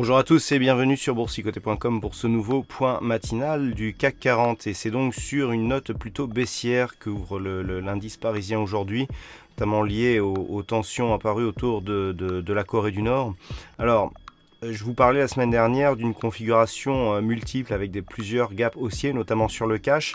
Bonjour à tous et bienvenue sur boursicoté.com pour ce nouveau point matinal du CAC 40. Et c'est donc sur une note plutôt baissière qu'ouvre l'indice parisien aujourd'hui, notamment lié aux tensions apparues autour de la Corée du Nord. Alors, je vous parlais la semaine dernière d'une configuration multiple avec plusieurs gaps haussiers, notamment sur le cash.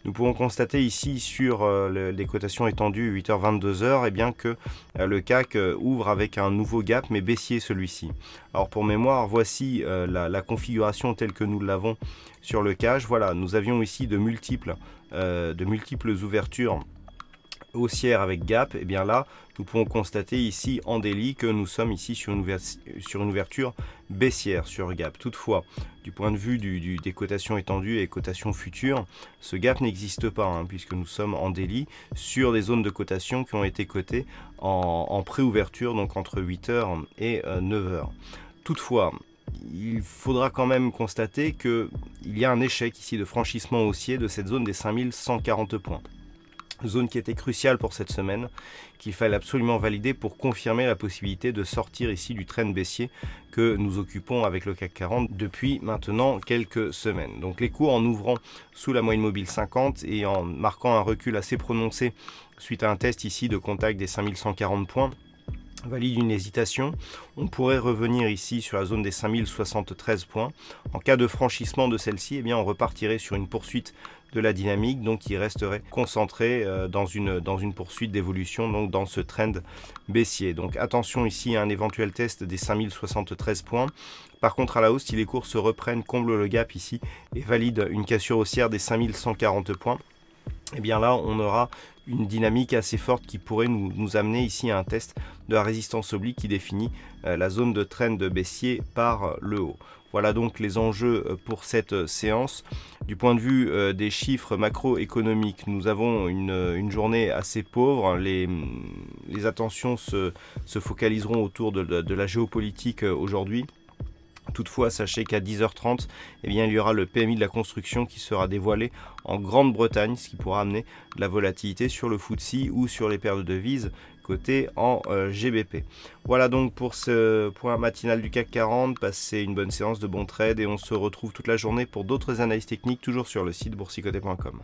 Nous pouvons constater ici sur les cotations étendues 8h-22h eh bien que le CAC ouvre avec un nouveau gap mais baissier celui-ci. Alors pour mémoire, voici la configuration telle que nous l'avons sur le cash. Voilà, nous avions ici de multiples ouvertures haussière avec gap, et bien là nous pouvons constater ici en daily que nous sommes ici sur une ouverture baissière sur gap. Toutefois, du point de vue des cotations étendues et cotations futures, ce gap n'existe pas puisque nous sommes en daily sur des zones de cotation qui ont été cotées en pré-ouverture, donc entre 8h et 9h. Toutefois, il faudra quand même constater qu'il y a un échec ici de franchissement haussier de cette zone des 5140 points. Zone qui était cruciale pour cette semaine, qu'il fallait absolument valider pour confirmer la possibilité de sortir ici du trend baissier que nous occupons avec le CAC 40 depuis maintenant quelques semaines. Donc les cours en ouvrant sous la moyenne mobile 50 et en marquant un recul assez prononcé suite à un test ici de contact des 5140 points, valide une hésitation. On pourrait revenir ici sur la zone des 5073 points. En cas de franchissement de celle-ci, eh bien on repartirait sur une poursuite de la dynamique, donc qui resterait concentré dans une poursuite d'évolution, donc dans ce trend baissier. Donc attention ici à un éventuel test des 5073 points. Par contre à la hausse, si les cours se reprennent, comblent le gap ici et valident une cassure haussière des 5140 points, et bien là on aura une dynamique assez forte qui pourrait nous amener ici à un test de la résistance oblique qui définit la zone de trend baissier par le haut. Voilà donc les enjeux pour cette séance. Du point de vue des chiffres macroéconomiques, nous avons une journée assez pauvre. Les attentions se focaliseront autour de la géopolitique aujourd'hui. Toutefois, sachez qu'à 10h30, eh bien, il y aura le PMI de la construction qui sera dévoilé en Grande-Bretagne, ce qui pourra amener de la volatilité sur le FTSE ou sur les paires de devises cotées en GBP. Voilà donc pour ce point matinal du CAC 40. Passez une bonne séance de bons trades et on se retrouve toute la journée pour d'autres analyses techniques, toujours sur le site boursicoté.com.